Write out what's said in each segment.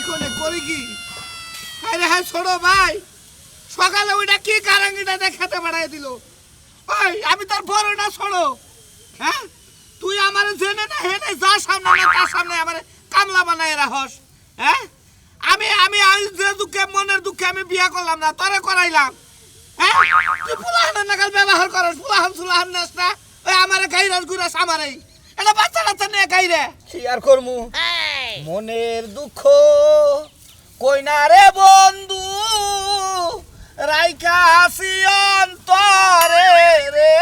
কোনে করি কি? আরে হ্যাঁ ছোট ভাই, সকালে ওইটা কি কারাঙ্গিটা খেতে বাড়াই দিল। ওই আমি তোর বড় না ছোট? হ্যাঁ, তুই আমার জেনে না হেনে যা সামনে না তার সামনে আমার কামলা বানায় রাখস। হ্যাঁ, আমি আমি যে দুঃখে মনের দুঃখে আমি বিয়া করলাম না, তোরে করাইলাম। হ্যাঁ, তুই ফুলাহানের নাগাল ব্যবহার করস, ফুলাহান সুলাহান নাস না। ওই আমারে গাইরাস গুড়াস আমারই, এটা বাচ্চা বাচ্চা নিয়ে গাইরে কি আর করমু, মনের দুঃখ কই না রে বন্ধু, রাইখা আসি অন্তরে রে।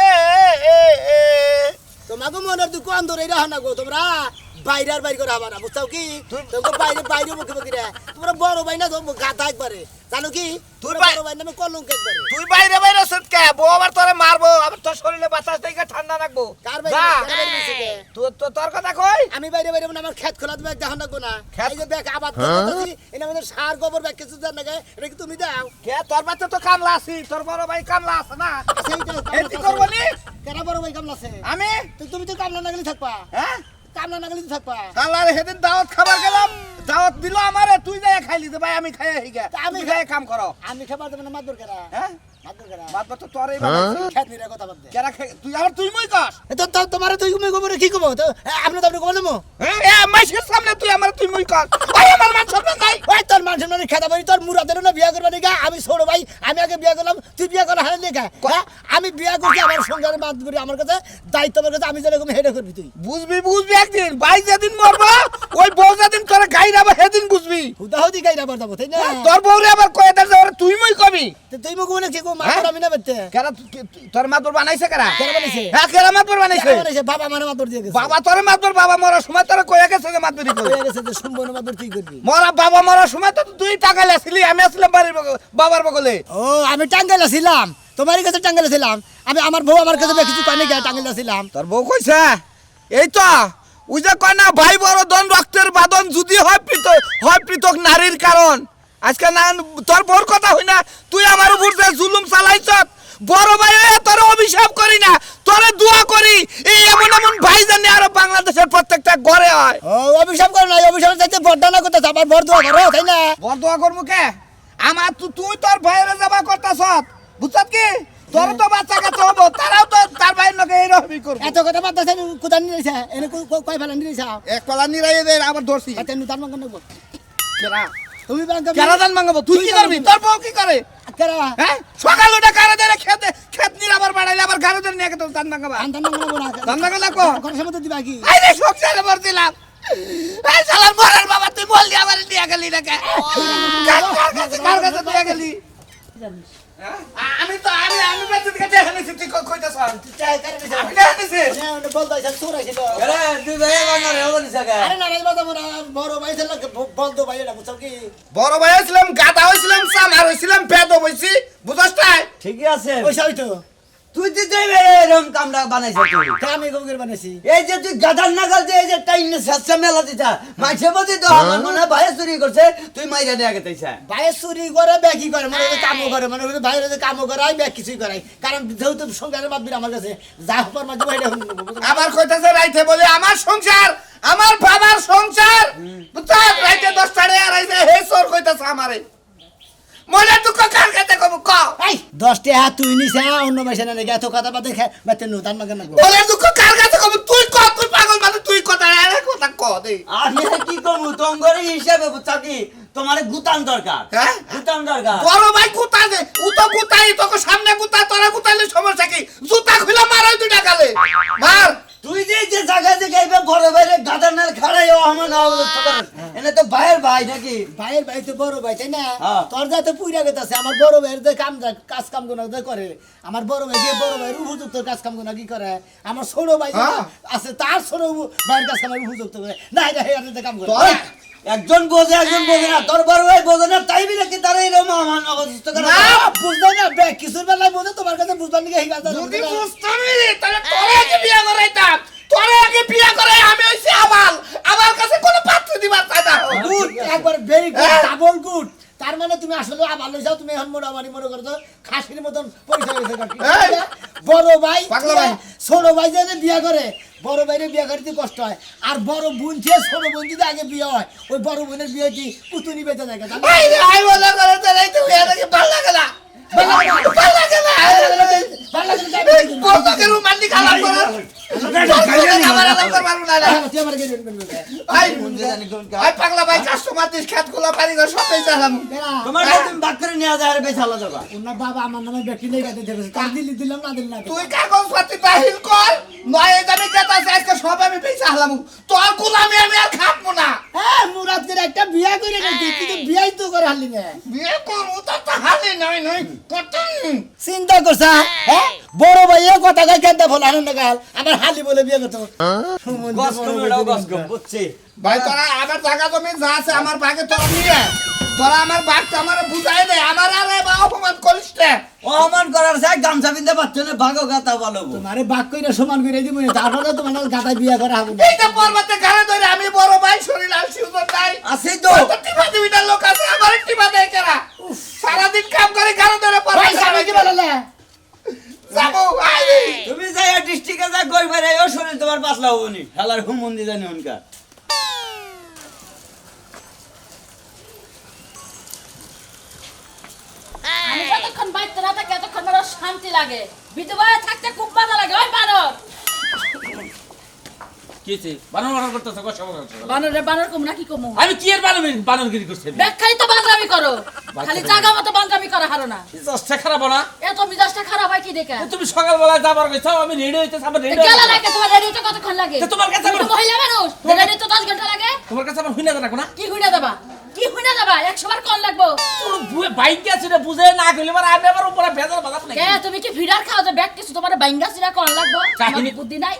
তোমাকে মনের দুঃখ অন্তরে রাখা না গো, তোমরা বাইরে আর বাইরে করে হবা না, বুঝছো কি? তোমাকে বাইরে বাইরে মুখে মুখে রে, তোমরা বড় ভাই না তো গাধা একবারে, জানো কি? তুই বড় ভাই নামে কলঙ্ক একবারে। তুই বাইরে বাইরে সৎকে বউ আবার তোরে মারবো, আবার তোর শরীরে বাতাস থেকে ঠান্ডা রাখবো। কার বাইরে মিশে গে? তোর কথা কই? আমি বাইরে বাইরে মানে আমার ক্ষেত খোলা তুমি দেখা নাগো না, এই যে ব্যাগ আবাদ করতেছি, এর মধ্যে সার গোবর ব্যাগ কিছু জান না গে, এটা কি তুমি দাও? কে তোর বাচ্চা তো কামলা আছি, তোর বড় ভাই কামলা আছে না? এটি করবো নি? কেন বড় ভাই কামলা আছে? আমি তুমি তো কামলা নাগলি থাকবা, হ্যাঁ কামলা নাগলি থাকবা। কামলার সেদিন দাওয়াত খাবার গেলাম, দাওয়াত দিল আমারে, তুই যাই খাইলি তো ভাই আমি খাই হিগা, আমি আমি খাই কাম করো। আমি খাবার দেব না, মাতবর কেরা? হ্যাঁ মাতবর কেরা? বাদ তো তোরই বানাইছি। খেত নিরা কথা বাদ দে। কেরা তুই আবার তুই মই কস? তো তোমারে তুই কমে গোবরে কি কমো? তো আপনি তো আপনি কমে দেবো। হ্যাঁ এ মাইশের সামনে তুই আমার তুই মই কস? ওই আমার মান সম্মান নাই। ওই তোর মানুষের মানে খেতা বাড়ি তোর মুরাদের না বিয়া করবা নিগা, আমি ছোট ভাই, আমি আগে বিয়া করলাম, তুই বিয়া করা হারে নিগা। হ্যাঁ, আমি বিয়া করছি আমার সংসারে বাদ করি, আমার কাছে দায়িত্ব, আমার কাছে আমি যেরকম হেডে করবি তুই। বুঝবি একদিন, ভাই যেদিন মরবো ওই বউ যেদিন তোরে গাইরাবে সেদিন বুঝবি। হুদাহুদি গাইরা বাদ দেবো, তাই না? তোর বউরে আবার কয়ে দে যে ওরে তুই মই কবি। তো তুই মুখ বলে কি গো, মাতবর আমি না বেতে। কেরা তোর মাতবর বানাইছে কেরা? কেরা বানাইছে? হ্যাঁ কেরা মাতবর বানাইছে? কেরা বানাইছে? বাবা মানে মাতবর দিয়ে গেছে। বাবা তোরে মাতবর, বাবা মরার সময় তোরে কয়ে গেছে যে মাতবরি কই। হয়ে গেছে যে সম্পূর্ণ মাতবর তুই করবি। মরা বাবা মরার সময় তো তুই টাঙ্গাইলে আসলি, আমি আসলাম বাড়ির বাবার বগলে। ও আমি টাঙ্গাইলা ছিলাম, তোমার কাছে টাঙ্গাইলা ছিলাম আমি, আমার বউ আমার কাছে কিছু কানে গিয়ে টাঙ্গাইলা ছিলাম। তোর বউ কইছে এই তো ওই যে কয় না ভাই বড় দন রক্তের বাঁধন যদি হয় পৃথক নারীর কারণ। আজকে না তোর বউর কথা হই না, তুই আমার উপর যে জুলুম চালাইছ, বড় ভাই হয়ে তোর অভিশাপ করি না, তোরে দোয়া করি এই এমন এমন ভাই জানি আরো বাংলাদেশের প্রত্যেকটা ঘরে হয়। ও অভিশাপ করো না, অভিশাপ চাইতে বড় না করতে আবার বড় দোয়া করো, তাই না? বড় দোয়া করবো কে? আমার তুই তোর ভাইয়ের যাবা করতাছ, বুঝছত কি? তোর তো বাচ্চা কাচ্চা হবো, তারাও তো তার ভাইয়ের লোকে এইরকমই করবে। এত কথা বাদ দাও, কোথা নিয়ে যাইছা এনে কয় ফেলা নিয়ে যাও? এক পালা নিরাই দে আবার ধরছি। আচ্ছা নুতান মাঙ্গন নেব কেরা তুমি ব্যাংক কেরা দান মাঙ্গাবো? তুই কি করবি? তোর বউ কি করে? কেরা হ্যাঁ সকাল ওটা কারে দেরে খেত নির আবার বাড়াইলে আবার গারো দেন নিয়ে তো দান মাঙ্গাবা। আন্তান মাঙ্গন নেব না, দান মাঙ্গা কো কোন সময় দিবা কি? আই রে সংসারে ভর দিলাম। এই শালার মরার বাবা তুই বল দি আবার নিয়ে গেলি না কে? কার কাছে নিয়ে গেলি? আমি তো আমি বেঁচে থেকে দেখে নিছি, তুই কইতাছ চাই করে দিছ আমি দেখে নিছি। না বল দাইছ চোর আইছিল। আরে তুই ভাই বানারে হবে না সাকা। আরে না রাইবা তো বড় ভাই ছিল বল দো ভাই এটা বুঝছো কি? বড় ভাই হইছিলাম, গাদা হইছিলাম, সামার হইছিলাম, বেদব হইছি, বুঝছস তাই? ঠিকই আছে। পয়সা হইতো তুই দিতেই এরকম কামটা বানাইছিস তুই। আমি গঙ্গের বানাইছি। এই যে তুই গাদার নাগাল যে এই যে টাইনে সাচ্চা মেলা দিতা মাঝে মধ্যে তো আমার মনে হয় ভাই চুরি করছে, তুই মাইরা নিয়ে গেতেছা। ভাই চুরি করে ব্যাকি করে, মানে কামও করে, মানে ভাইয়ের যে কামও করে আমি ব্যাগ কিছুই করাই, কারণ যেহেতু সংসারের বাদ দিন আমার কাছে যা পর মাঝে ভাইটা আবার কইতাছে রাইতে বলে আমার সংসার, আমার বাবার সংসার, বুঝছস? রাইতে 10টা আর আইছে হে চোর কইতাছে আমারে। মনে তুই কার কাছে কব ক? এই 10 টাকা তুই নিছা অন্য মাইছে না নাকি এত কথা বাদ দেখে বাতে নুতান মাগন না বলে তুই কার কাছে কব? তুই ক, তুই পাগল মানে তুই কথা আরে কথা ক দে। আমি কি কমু তোমগরে হিসাবে বুঝছা কি তোমার গুতান দরকার। হ্যাঁ? গুতান দরকার। বড় ভাই কুতা দে, ও তো কুতাই, তোকে সামনে কুতা, তোরা কুতাইলে সমস্যা কি? জুতা খুলে মারাই দুইটা গালে মার। তুই যে জায়গা থেকে আইবে বড় ভাইরে গাদার নাল খাড়াই ও আমার না এনে তো ভাইয়ের ভাই নাকি? ভাইয়ের ভাই তো বড় ভাই তাই না? হ্যাঁ। তোর যা তো পুইরা গেতাছে, আমার বড় ভাইয়ের যে কাজ কাম গুনা করে, আমার বড় ভাই যে বড় ভাইয়ের উপযুক্ত কাজ কাম গুনা কি করে, আমার ছোট ভাই যে হ্যাঁ। আছে তার ছোট ভাইয়ের কাজ কাম উপযুক্ত করে না, এটা হেয়াতে কাম করে। তোর একজন বোঝে একজন বোঝে না, তোর বড় ভাই বোঝে না, তাই বলে কি তারা এরকম আমার অবস্থা করে? না বুঝলো না ব্যাগ কিছুর বেলায় বোঝে, তোমার কাছে বুঝবার নাকি এই কাজটা যদি বুঝতামই তাহলে তোরে আগে বিয়া করাইতাম, তোরে আগে বিয়া করে আমি হইছি আবাল, আমার কাছে কোনো পাত্র দিবার চাই না। গুড, একবার ভেরি গুড, ডাবল গুড। তার মানে তুমি আসলে আবার লইছাও, তুমি এখন মোটামুটি মনে করছো খাসির মতন পরিচয় হয়েছে কাকি। এই! বড় ভাই পাগলা ভাই। ছোট ভাই যদি বিয়া করে, বড় ভাইরে বিয়া করতে কষ্ট হয়, আর বড় বোন চেয়ে ছোট বোন যদি আগে বিয়ে হয়, ওই বড় বোনের বিয়ে কি পুতুনি বেঁচে থাকে, জানো? এই রে, আই বলা করে তো এই তুমি এটাকে ভাল লাগে না। ভাল লাগে না। ভালো লাগে না, এই বড়কে রোমান্টিক আলাপ করে। আমার আলাপ করবার না না। তুই আমার কাছে রেট করবি। আই আই পাগলা ভাই কাস্টমার দিস খেতগুলো পানি করে সব পেয়ে দিলাম। তোমার তুমি বাদ করে নিয়ে যায় আর বেচালা দেবা ওনার বাবা আমার নামে ব্যক্তি নেই কাছে দেখেছে, তার দিলাম না দিলাম না। তুই কাগজপত্র দাখিল কর, নয় আমি যেটা আজকে সব আমি পেয়েছি হলাম। তোর গোলামি আমি আর খাবো না। হ্যাঁ মুরাদ করে একটা বিয়া করে রেখে, কিন্তু বিয়াই তো করে হারলি না। বিয়ে করবো তো হালি নয় নয় কত চিন্তা করছা, হ্যাঁ বড় ভাইয়ের কথা কয় কেন ফল আনন্দ গাল, আমার হালি বলে বিয়ে করতো। গস কম এটাও গস কম বুঝছি ভাই তোরা আমার জায়গা জমি যা আছে আমার ভাগে তোরা নিয়ে তোরা আমার বাঘটা আমার বুঝাই দে, আমার আর অপমান করিস না। অমান করার চাই গামছা পিনতে পারছো না, ভাগো কথা বলো তোমারে বাক কইরা সমান করে দিব, তারপরে তোমার গাতা বিয়া করা হবে না। এই যে পর্বতে ঘরে ধরে আমি বড় ভাই শরীর আলসি উদর নাই আছে তো টিপা দিবিটা লোক আছে আমার টিপা দেয় কেনা সারাদিন কাম করে ঘরে ধরে ভাই পর্বতে সামনে কি বললে? যাবো আই তুমি যাই ডিস্ট্রিক্টে যা গই বাইরে ও শরীর তোমার পাতলা হবনি হেলার হুমন্দি জানি হুনকা আমি যতক্ষণ বাইতে না থাকি ততক্ষণ আমার শান্তি লাগে, বিধবায় থাকতে খুব মজা লাগে। ওই বানর, কিছে বানর বানর করতেছ কষ্ট করতেছ বানর রে বানর কম নাকি কমু? আমি কি এর বানরগিরি করছি ব্যাখ্যাই তো বান্দরামি করো, খালি জায়গা মতো বান্দরামি করা হারো না। দশটা খারাপ না এত মিজাজটা খারাপ হয় কি দেখে? তুমি সকালবেলা যাবার গেছো আমি রেডি হইতেছ আমার রেডি গেলা লাগে তোমার রেডিতে কতক্ষণ লাগে? তো তোমার কাছে তুমি তো আমার- মহিলা মানুষ, রেডি তো 10 ঘন্টা লাগে। তোমার কাছে আমার হুইনা রাখো না কি হুইনা দেবা? কি হুইনা দেবা? 100 বার কোন লাগবো? বাইক আছে না বুঝে না গেলে মানে আমি আবার উপরে ভেজাল বাজাব না কে তুমি কি ফিডার খাও যে ব্যাগ কিছু তোমার বাইঙ্গা সিরা কোন লাগবো? কাহিনী- আমার বুদ্ধি নাই।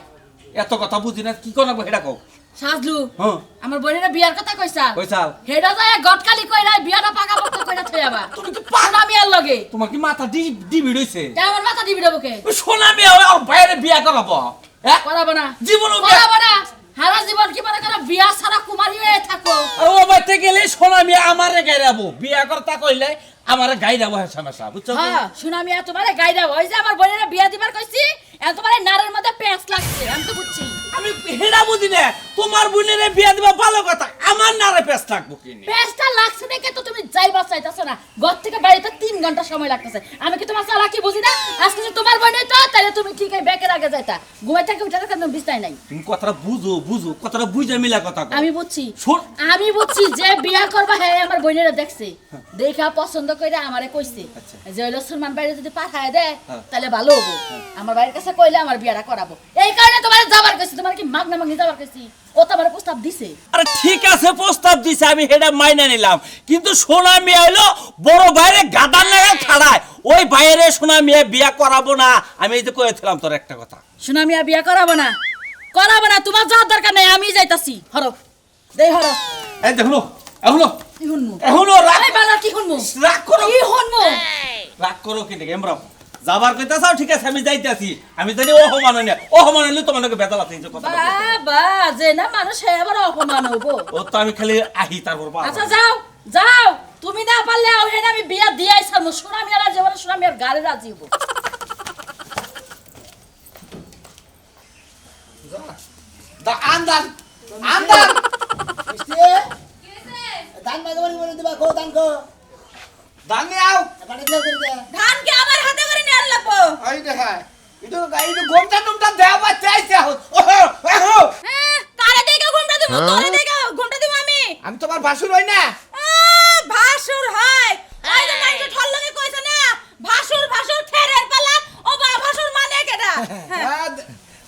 এত কথা বুঝি না কি করব হেডা কও সাজলু হ্যাঁ আমার বোনের বিয়ার কথা কইছা, কইছাল হেডা যায় গটকালি কইরা বিয়াটা পাকা পক্ত কইরা থইয়াবা। তুমি কি সোনা মিয়ার লগে তোমার কি মাথা ডিবি হইছে কে আমার মাথা দিবি দেবকে? সোনা মেয়ে আর বাইরে বিয়া করাবো হ্যাঁ করাবো না, জীবনও বিয়া- করাবো না। সারা জীবন কি মনে করো বিয়া ছাড়া কুমারী হয়ে থাকো? আর ও বাইতে গেলে সোনা মেয়ে আমারে গাইরাবো বিয়া করতা কইলে আমারে গাইরাবো হাসামেশা বুঝছো কি? হ্যাঁ সোনা মিয়া তোমারে গাইডা ওই যে আমার বোনের বিয়া দিবার কইছি, এখন তোমারে নারের মধ্যে পেঁচ লাগছে, আমি তো বুঝছি। আমি হেডা বুঝি না তোমার বোনের বিয়া দিবা ভালো কথা আমার নারে পেছ লাগবো কিনে পেঁচটা লাগছে দেখে তো তুমি যাইবা চাইতাছো না, ঘর থেকে বাড়িতে 3 ঘন্টা সময় লাগতেছে। আমি কি তোমার চালাকি বুঝি না? আজকে যে তোমার বোনের তো তাহলে তুমি ঠিক এই ব্যাকের আগে যাইতা, ঘুমাই থেকে উঠে কেন বিস্তাই নাই। তুমি কথাটা বুঝো বুঝো কথাটা বুঝা মিলা কথা কও আমি বুঝছি, শোন আমি বুঝছি যে বিয়া করবা হ্যাঁ আমার বোনেরা দেখছে, দেখা পছন্দ করে আমারে কইছে যে হইলো সুলমান বাইরে যদি পাঠায় দেয় তাহলে ভালো হবো, আমার বাড়ির কাছে কইলে আমার বিয়াটা করাবো। এই কারণে তোমার যাবার কইছি, তোমার কি মাগনা মাগনি যাবার কইছি, ও তো আমার প্রস্তাব দিছে। আরে ঠিক আছে প্রস্তাব দিছে আমি হেডা মাইনা নিলাম কিন্তু সোনা মেয়ে হইলো বড় বাইরে গাদার লাগা ছাড়ায় ওই বাইরে সোনা মেয়ে বিয়া করাবো না। আমি এই যে কইছিলাম তোর একটা কথা শোনা মিয়া বিয়া করাবো না, করাবো না, তোমার যাওয়ার দরকার নাই, আমি যাইতাছি। হরো দেই হরো এই দেখলো এখনো কি শুনমু? এখনো রাগ এই বালা কি শুনমু? রাগ করো কি শুনমু? রাগ করো কি দেখে আমরা যাবার কইতাছাও ঠিক আছে আমি যাইতাছি আমি জানি ও হমান না ও হমান হইলে তোমাকে বেদা আছে এই যে কথা বাবা যে না মানুষ সে আবার অপমান হবো। ও তো আমি খালি আহি তারপর পাবো আচ্ছা যাও যাও, তুমি না পারলে ওখানে আমি বিয়া দিয়াই ছাড়বো, সোনা মিয়ারা যেমন সোনা মিয়ার গাড়ি রাজি হবো। আন্দান আন্দান মিষ্টি ধান মাগবার বলে দিবা, কো ধান কো দানি আও পানি দাও করে দে। ধান কি আমার হাতে করে নিয়ে লাগবো? আই দেখা এটা গোমটা টুমটা দেওয়া বা চাইছে ওহো ওহো হ্যাঁ কারে দেখে ঘুমটা দিব, তোরে দেখে ঘুমটা দিব আমি? আমি তোমার ভাসুর হই না ভাসুর হয় ওই যে মাইকে ঠল লাগে কইছে না ভাসুর ভাসুর খেরের পালা, ও বা ভাসুর মানে কেডা?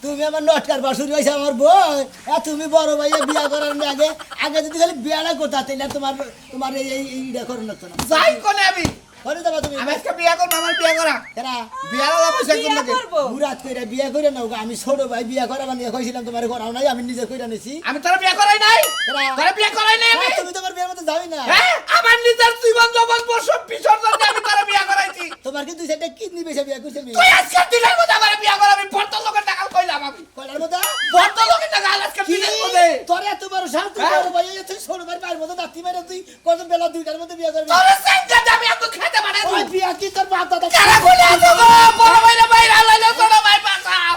তুমি আমার নটকার বাসুরি হইছে আমার বই, তুমি বড় ভাইয়া বিয়া করার আগে আগে যদি খালি বিয়াটা করতা তাহলে তোমার তোমার এইটা করো না তো না। যাই কোনে আমি করে দেবা তুমি। আমি আজকে বিয়া করব আমার বিয়া করা কেরা বিয়ার আলা পয়সা কোন লাগে মুরাদ কইরা বিয়া করে নাও গো, আমি ছোট ভাই বিয়া করা মানে কইছিলাম তোমারে করাও নাই, আমি নিজে কইরা নিছি। আমি তোর বিয়া করাই নাই কেরা তোর বিয়া করাই নাই আমি তুমি তোমার বিয়ার মধ্যে যাওই না। হ্যাঁ আমার নিজের জীবন জবন বসব বিসর্জন দিয়ে আমি তোর বিয়া করাইছি তোমার কিন্তু সেটা কিডনি বেশি বিয়া করছি আমি। তুই আজকে দিনের মধ্যে আমার বিয়া করা আমি বর্ত লোকের টাকা কইলাম আমি কলার মধ্যে বর্ত লোকের টাকা আজকে কি দিনের মধ্যে তোরে তোমার শান্ত হ্যাঁ? বড় ভাই তুই ছোট ভাই পারবো মতো দাঁতি মেরে তুই কত বেলা 2টার মধ্যে বিয়ে করবি তোর সেন্টার আমি এত খেতে পারাই ওই বিয়া কি তোর বাপ দাদা কারা বলে আছো গো বড় ভাইরা বাইরে আলাইলো ছোট ভাই বাঁচাও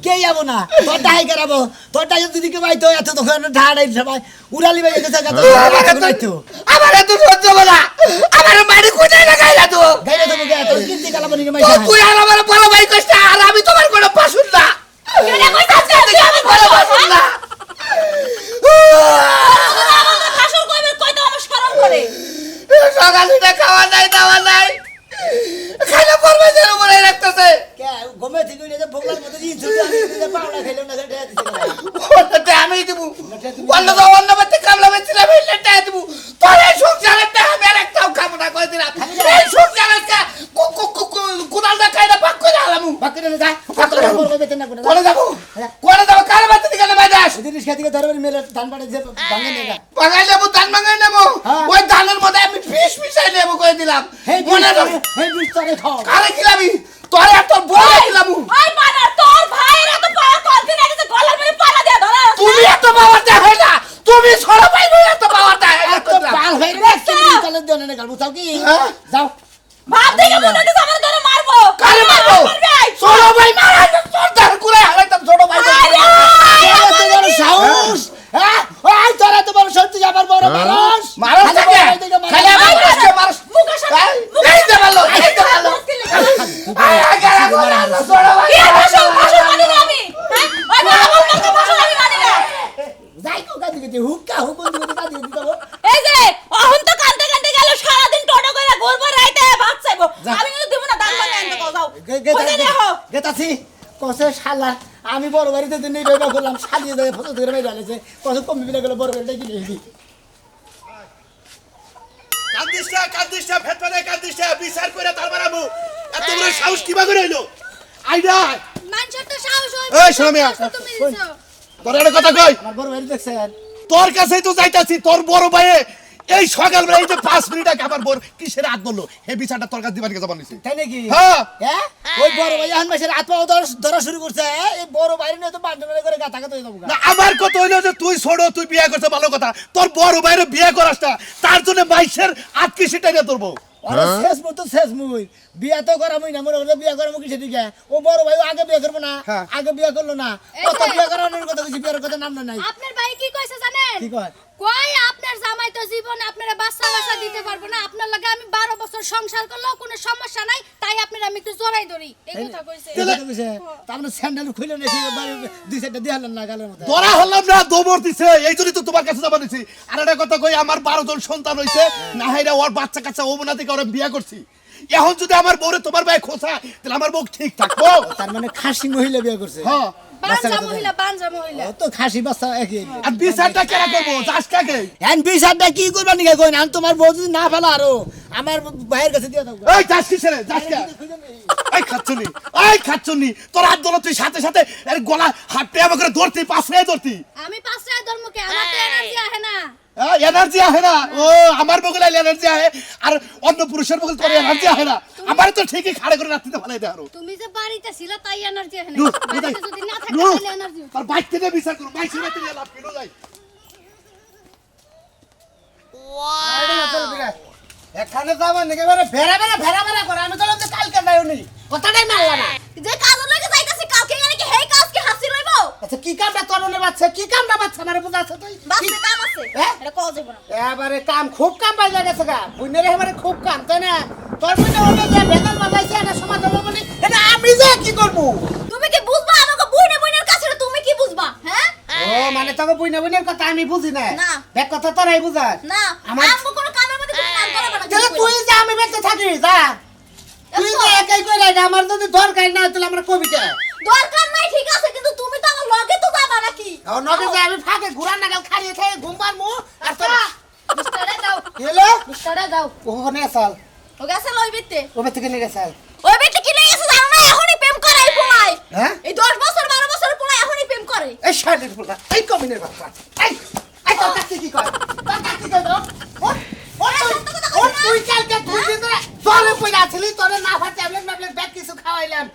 কে যাবো না তোর ডাই করাবো তোর ডাই যদি কে ভাই তো এত দোকান ঢাড়াই সবাই উড়ালি ভাই গেছে আমার এত সহ্য করা আমার মারি কোথায় লাগাইলা তো গাইলে তো মুখে তোর কিনতে গেলাম নি মাই তুই আর আমার বড় ভাই কষ্ট আর আমি তোমার কোনো পাশুন না কেন কইতাছ তুই আমার বড় পাশুন না শাশুড় কইবে কই তো আমার শরম করে সকালে খাওয়া নাই দাওয়া নাই খাইলে পড়বে যেন মনে রাখতেছে কে গমে থেকে নিয়ে ভোগলার মধ্যে দিন ছুটি আমি দিতে পাওনা খাইলাম না সেটা দিতে ওটাতে আমি দিব অন্য বাড়িতে কামলা বেছিলাম এইটা দিব তোর এই সংসারের আমি আর একটাও খাবো না করে দিলাম এই সংসারের কুদালটা খাইলে পাক করে আলামু বাকি না যা কত বড় বেতন না কোনে যাবো কার বাড়িতে থেকে নেবে যাস জিনিস খাতি ধরবে মেলে ধান পাড়ে যে ভাঙে নেগা বাঙাই নেবো ধান বাঙাই নেবো হ্যাঁ। ওই ধানের মধ্যে আমি ফিস ফিসাই নেবো করে দিলাম হে মনে রাখ হে বিস্তরে খাও কারে খিলাবি তোরে আর তোর বউ খিলামু ওই বানার তোর ভাইয়ের এত পাওয়া কতদিন আগে যে গলার মধ্যে পাড়া দিয়া ধরা তুমি এত পাওয়ারটা হয় না তুমি সরো পাই নই এত পাওয়ারটা হয় না তো পাল হয়ে রে তুমি চলে দেন না গালবো চাও কি হ্যাঁ। যাও ভাব দেখে মনে হচ্ছে আমার ধরে মারবো কারে মারবো সরো ভাই মারা তোর ধার কুলে হালাইতাম ছোট ভাই এত বড় সাহস হ্যাঁ ওই তোরা তো বড় সত্যি আমার বড় মানুষ মারস থাকে খালি আমার কাছে মারস মুখের সামনে এই যে ভালো এই যে ভালো আয় আগে বড় ছোট ভাই কি ভাষণ মানি না আমি হ্যাঁ ওই বড় বড় ভাষণ আমি মানি না যাই কো গাদি গতি হুক্কা হুকুম দিতে গাদি দিতে হবে এই যে অহন তো কান্দে কান্দে গেল সারা দিন টোটো কইরা ঘুরবো রাইতে ভাত চাইবো আমি কিন্তু দিব না দান বানিয়ে আনতে যাও কইতে দেখো গেতাছি কসে শালা আমি বড় বাড়িতে দিন নেই বেবা করলাম শালিয়ে যায় ফটো ধরে মেরে আলেছে কত কম বিলে গেল বড় বাড়িতে কি নেই কান্দিসটা ভেতরে কান্দিসটা বিচার করে তার বাড়াবো এত বড় সাহস কিবা করে হইলো আইডা মানুষের তো সাহস হয় এই শোনো মিয়া তুমি দিছো তোর একটা কথা কই আমার বড় বাড়ি দেখছেন তোর কাছেই তো যাইতাছি তোর বড় ভাইয়ে এই সকালবেলা এই যে 5 মিনিট আগে আমার বড় কিসের হাত বললো হে বিচারটা তোর কাছে দিবার কাছে বানিয়েছে তাই নাকি হ্যাঁ হ্যাঁ ওই বড় ভাই এখন মাসের আত্মা ধরা শুরু করছে এই বড় ভাই নিয়ে তো বান্ডলে করে গাতা গাতা হয়ে যাবো না আমার কথা হইলো যে তুই ছোড়ো তুই বিয়ে করছ ভালো কথা তোর বড় ভাইয়ের বিয়ে করাস না তার জন্য মাইশের আটকে সেটাই না তোরবো আরে শেষ মতো শেষ মুই বিয়া তো করামই না মনে হলো বিয়া করামু কি সেদিকে ও বড় ভাই আগে বিয়া করবো না হ্যাঁ। আগে বিয়া করলো না কত বিয়া করানোর কথা কিছু বিয়ার কথা নাম নাই আপনার ভাই কি কইছে জানেন কি কয় কই আপনার জামাই তো জীবনে আপনারা বাচ্চা দিতে পারবো না আপনার লাগে আমি 12 বছর সংসার করলেও কোনো সমস্যা নাই তাই আপনারা আমি একটু জোরাই ধরি এই কথা কইছে এই কথা কইছে তার মানে স্যান্ডেল খুলে নেছি দুই সাইডটা দিহালেন না গালের মধ্যে ধরা হলাম না দৌড় দিছে এই জন্যই তো তোমার কাছে যাবা দিছি আর একটা কথা কই আমার 12 জন সন্তান হইছে না হাইরা ওর বাচ্চা কাচ্চা ও মনা থেকে ওরা বিয়ে করছি এখন যদি আমার বউরে তোমার ভাই খোঁচা তাহলে আমার বউ ঠিক থাকবো তার মানে খাসি মহিলা বিয়া করছে হ্যাঁ বাঞ্জা মহিলা ও তো খাসি বাচ্চা একই আর বিচারটা কেন করবো যাস কাকে এন বিচারটা কি করবা নিকে কই না তোমার বউ যদি না ফেলা আরো আমার ভাইয়ের কাছে দিয়ে দাও এই যাস কি ছেলে যাস কে এই খাচ্ছুনি তোর হাত ধরো তুই সাথে সাথে এর গলা হাতে আমাকে ধরতি পাশে ধরতি আমি পাঁচটা ধর্মকে আমার তো এনার্জি আহে না এনার্জি আহে না ও আমার বগলে এনার্জি আহে আর অন্য পুরুষের বগলে তোর এনার্জি আহে না আমার তো ঠিকই খাড়ে করে রাখতে ফেলাই দে আরো তুমি যে বাড়িতে ছিল তাই এনার্জি আহে না নু, বাড়িতে নু, যদি না থাকে নু, তাহলে এনার্জি আর বাইক থেকে বিচার করো বাইক থেকে তুই লাভ কেন যাই এখানে যাবেন নাকি মানে ফেরা করে আমি তো কালকে যাইওনি কথাটাই মানলা না যে কাজ লাগে যাইতাছি কালকে গেলে কি হেই কাজ কি হাসি লইবো আচ্ছা কি কামটা করনে বাচ্চা কি কামটা বাচ্চা মানে বুঝাছ তুই বাসে কাম আছে হ্যাঁ? এটা কও যাবে না এবারে কাম খুব কাম পাই গেছে গা বুইনের এবারে খুব কাম তাই না তোর বুইনে হলো যে বেদন বাজাইছে এটা সমাধান হবে বলি এটা আমি যে কি করব তুমি কি বুঝবা আমাকে বুইনের কাছে তুমি কি বুঝবা হ্যাঁ ও মানে তোকে বুইনের কথা আমি বুঝি না না। দেখ কথা তোরাই বুঝাস না আমার- আমগো কোনো কামের মধ্যে তুমি নাম করাবে না তাহলে তুই যা আমি বেঁচে থাকি যা তুই যে একাই কইরা এটা আমার যদি দরকার না তাহলে আমরা কবিতা দরকার নাই ঠিক আছে কিন্তু তুমি তো আমার লগে তো যাবা নাকি ও নগে যে আমি ফাঁকে ঘুরার নাগাল খাইয়ে খেয়ে ঘুম পারমু আর তোর মিস্টারে দাও কেলো মিস্টারে দাও ওখানে আসাল ও গেছে লইবিতে ওবে থেকে নিয়ে গেছাল ওই বেটি কি লই গেছে জানো না এখনই প্রেম করে এই পোলাই হ্যাঁ? এই 10 বছর 12 বছর পোলাই এখনই প্রেম করে এই শার্টের ফুলকা এই কমিনের বাচ্চা এই এই তোর কাছে কি কয় তোর কাছে কি কয় ও তুই কালকে তুই দিন ধরে জলে পড়ে আছিলি তোরে না ভাত ট্যাবলেট ব্যাগ কিছু খাওয়াইলাম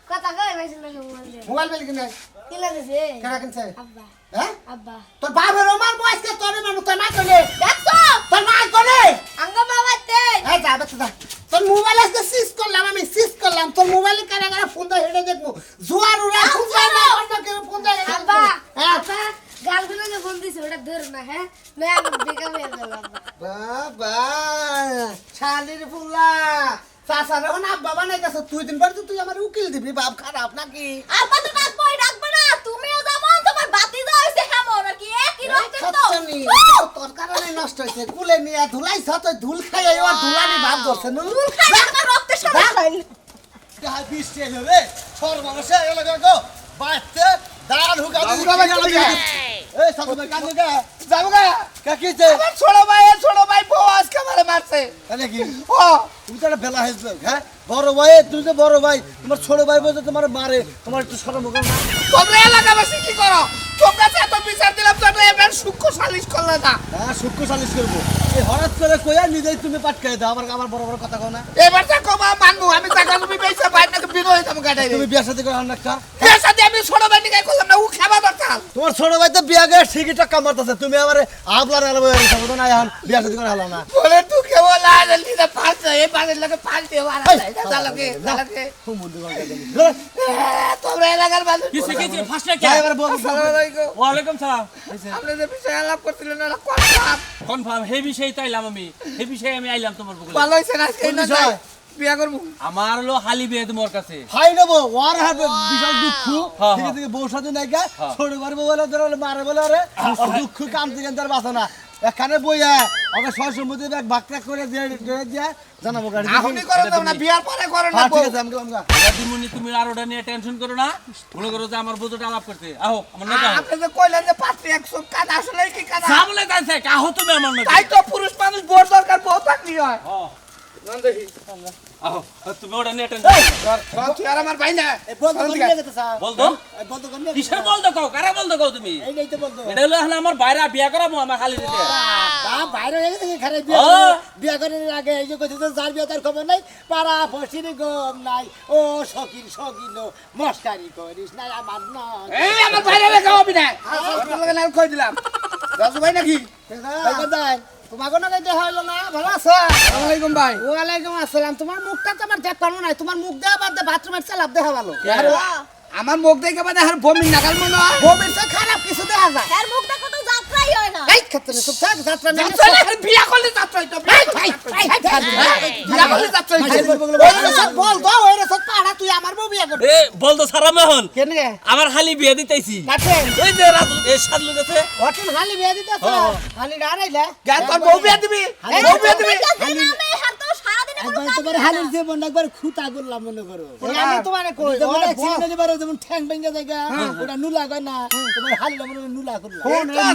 কথা কই বেশি লাগে মোবাইল দিয়ে মোবাইল বেল কিনে কি লাগছে কেনা কিনছে আব্বা হ্যাঁ আব্বা তোর বাপের আমার বয়সকে তোর মানুষ তোর মা কোনে দেখছো তোর মা কোনে আঙ্গা বাবাতে এই যা বেটা যা তোর মোবাইল আজকে সিজ করলাম আমি সিজ করলাম তোর মোবাইলে কারা কারা ফোন দিয়ে হেঁটে দেখবো জুয়ার উড়া ফোন দেয় না অন্য কেউ ফোন দেয় না আব্বা হ্যাঁ আব্বা গার্লফ্রেন্ডকে ফোন দিছে ওটা ধর না হ্যাঁ নয় আমি বেকার হয়ে গেল আব্বা বাবা শালির ফুলা চাচার এখন আব্বা বানাইতেছ তুই দিন পর তুই আমার উকিল দিবি বাপ খারাপ নাকি আব্বা তো ডাকবই ডাকবে না তুমিও যেমন তোমার বাতি দেওয়া হয়েছে হেমন আর কি একই রকম তো সত্যনি তোর কারণে নষ্ট হয়েছে কুলে নিয়ে ধুলাইছ তুই ধুল খাই আর ধুলানি ভাব ধরছে ফুল খাই আমার রক্তের সাথে খাই যাহা বৃষ্টি এলো রে সর্বনাশে এলাকা গো বাচ্চা দাঁড় হুকা এই সাধু ভাই কান্দু কে যাবো গা কাকিছে আমার ছোট ভাই বউ আজকে আমারে মারছে তাহলে কি ও তুমি তো একটা বেলা হয়েছিল হ্যাঁ বড় ভাই তুমি তো বড় ভাই তোমার ছোট ভাই বলতে তোমার মারে তোমার একটু শরম করে না তোমরা এলাকাবাসী কি করো তোমরা যে এত বিচার দিলাম তোমরা এবার সূক্ষ্ম সালিশ করলে না হ্যাঁ সূক্ষ্ম সালিশ করবো এই হঠাৎ করে কইয়া নিজেই তুমি পাটকাই দাও আমার বড় বড় কথা কও না এবার যা কমা মানবো আমি টাকা তুমি পেয়েছে ভাই নাকি বিনয় হইতাম গাড়াই তুমি বিয়ে সাথে করে আন একটা বিয়ের সাথে আমি ছোট ভাই নিয়ে করলাম না ও খাবা দরকার তোমার ছোট ভাই তো বিয়া গিয়ে ঠিকই টাকা মারতেছে তুমি আমারে আবলার এলাবো তো না এখন বিয়া সাথে করে হলো না বলে তুই কেবল লাল দিতে পারছ এই বাড়ির লোকে পাল্টে মারা যায় চালকে খুব মন্দ করে তোমরা এলাকার মানুষ কিছু কিছু ফার্স্টে কে যাই এবার বল আসসালামু আলাইকুম ওয়ালাইকুম সালাম আপনি যে বিষয়ে আলাপ করছিলেন না কথা কনফার্ম হে বিষয়ে তো আইলাম আমি হে বিষয়ে আমি আইলাম তোমার বকুলে ভালো হইছে না আজকে না বিষয়? বিয়া করব আমার হলো হালি বিয়ে তোমার কাছে হাই নেবো ওয়ার হবে বিশাল দুঃখ হ্যাঁ, ঠিক হ্যাঁ। আছে বউ সাথে নাই গা ছোট করবো বলে ধরে মারে বলে আরে আর দুঃখ কামতে কেন তার বাসা না এখানে বইয়া ওকে ছয় সম্মতি এক ভাগ টাক করে দিয়ে দিয়ে জানাবো গাড়ি এখনই করে দাও না বিয়ার পরে করে না হ্যাঁ ঠিক আছে আমি দিমুনি তুমি আর ওটা নিয়ে টেনশন করো না মনে করো যে আমার বুঝোটা আলাপ করতে আহো আমার না আপনি যে কইলেন যে পাত্রী 100 কাজ আসলে কি কাজ সামনে যাইছে কাহো তুমি আমার না তাই তো পুরুষ মানুষ বোর দরকার বউ থাকলি হয় আহো তুমি ওটা নিয়ে টেনশন তুই আর আমার ভাই না বল বল তো কিসের বল তো কও কারা বল তো কও তুমি এটা হলো এখন আমার বাইরে বিয়া করাবো আমার খালি দিতে বাইরে হয়ে গেছে খারে ও বিয়া করার আগে এই যে কইতে তো যার বিয়া তার খবর নাই পাড়া ফসির গম নাই ও শকিন মস্কারি করিস না আমার না এই আমার ভাইরে রেখা হবি না তোর লগে না কই দিলাম রাজু ভাই নাকি তোমাকে না কইতে হইলো না ভালো আছো আসসালামু আলাইকুম ভাই ওয়ালাইকুম আসসালাম তোমার মুখটা তো আমার দেখ পারবো না তোমার মুখ দেওয়া বাদ দে বাথরুমের চালাপ দেখা ভালো আমার মুখ দেখে বাদে আর বমি নাগাল মনে হয় বমির তো খারাপ কিছু দেখা যায় এর মুখটা কত যাত্রাই হয় না এই ক্ষেত্রে চুপ থাক যাত্রা মেনে যাত্রা না, বিয়া করলে যাত্রা হইতো বিয়া করলে যাত্রা হইতো বল দো ওই রে সব পাড়া তুই আমার বউ বিয়া করবি এ বল তো সারা মেহন কেন রে আমার খালি বিয়ে দিতেছি কাটেন ওই যে রাজু এই সাদলু গেছে হোটেল খালি বিয়া দিতেছ খালি ডারাইলা গা তোর বউ বিয়া দিবি বউ বিয়া দিবি আমি হাত তো সারা দিনে কোনো কাজ তোমার হালির জীবন একবার খুঁতা করলাম মনে করো আমি তোমারে কই যেমন ওরে accident এবারে যেমন ঠ্যাং ভেঙে জায়গা ওটা নুলা কয় না তোমার হালির মনে হয় নুলা করলো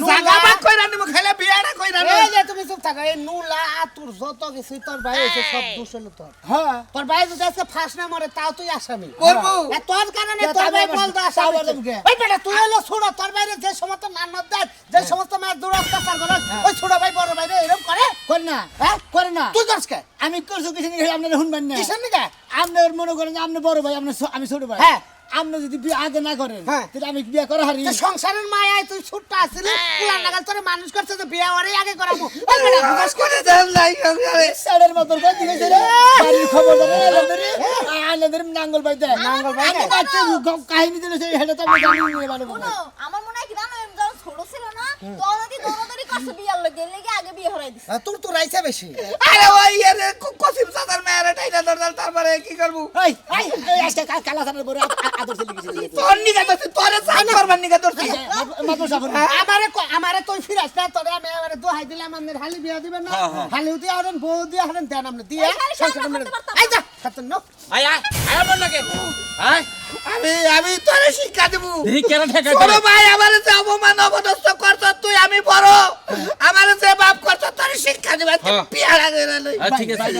জাগা বাদ কইরা নিমু খাইলে বিয়াটা কইরা না এই যে তুমি চুপ থাকো এই নুলা তোর যত কিছু তোর ভাই হইছে সব দোষ হলো তোর হ্যাঁ তোর ভাই যদি আজকে ফাঁস না মরে তাও তুই আসামি করবো এ তোর কারণে তা তোর ভাই তাহলে বলতো তাও আসামি বললাম কে? ওই বেটা তুই হলো ছোট তোর বাইরে যে সমস্ত নান্নদ দেয় যে সমস্ত মায়ের দুরত্যাচার করে ওই ছোট ভাই বড় ভাই এরকম করে করে না হ্যাঁ করে না তুই করছ কে আমি করছো কিছু নাকি আপনারা শুনবেন না কিসের নিকা আপনার মনে করেন যে আপনি বড় ভাই আমি ছোট ভাই হ্যাঁ। আপনি যদি বিয়ে আগে না করেন হ্যাঁ। তাহলে আমি বিয়ে করা হারি যে সংসারের মায়ায় তুই ছোট্ট আসছিলি পুলার নাগাল তোরে মানুষ করছে যে বিয়ে ওরে আগে করাবো ওই বেটা বুঝাস করে দেন নাই আমি সাড়ের মতন করে দিয়েছে রে বাড়ির খবর জানে আলাদের নাঙ্গল বাই দেয় নাঙ্গল বাই দেয়। আগে বাচ্চা কাহিনী দিলে সেটা তো আমি জানি নিয়ে ভালো শোনো, আমার মনে হয় কি জানো এম যখন ছোট ছিল না তখন যদি দৌড়াদৌড়ি করছে বিয়ার লোক লেগে আগে বিয়ে হরাই দিছে তোর তো রাইছে বেশি আরে ওই এর কসিম সাদার মেয়ের টাইনা দরদাল তারপরে কি করব এই এই আজকে কালা সানের বড় আদর চলে গেছে তোর নিগা তো তোরে সাইন করবার নিগা তোর মাদুর সাফর আমারে তুই ফিরাস না তোরে আমি আমারে দোহাই দিলাম আমাদের হালি বিয়া দিবেন না হালি উতি আরেন বউ দিয়া হারেন দেন আমরা দিয়ে এই শাড়ি সংসার সামনে মেরে করতে পারতাম আই যা খাতন নো আয় আয় আয় আমার নাকি হ্যাঁ আমি তোরে শিক্ষা দেব এই কেন ঠেকা ছোট ভাই আমারে যে অপমান অবদস্ত করছ তুই আমি বড় আমারে যে বাপ করছ তোরে শিক্ষা দেব পিয়ারা করে লই ঠিক আছে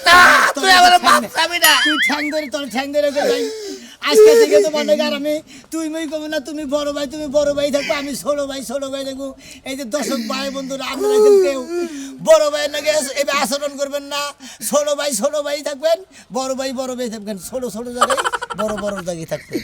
না তুই আমারে বাপ চাবি না তুই ঠ্যাং ধরে তোর ঠ্যাং ধরে যাই আজকে থেকে তো মনে কর আমি তুই মই কব না তুমি বড় ভাই থাকবো আমি ছোট ভাই থাকবো এই যে দর্শক ভাই বন্ধুরা আপনারা কেউ বড় ভাই নাকি এবার আচরণ করবেন না ছোট ভাই থাকবেন বড় ভাই থাকবেন ছোট জায়গায় বড় জায়গায় থাকবেন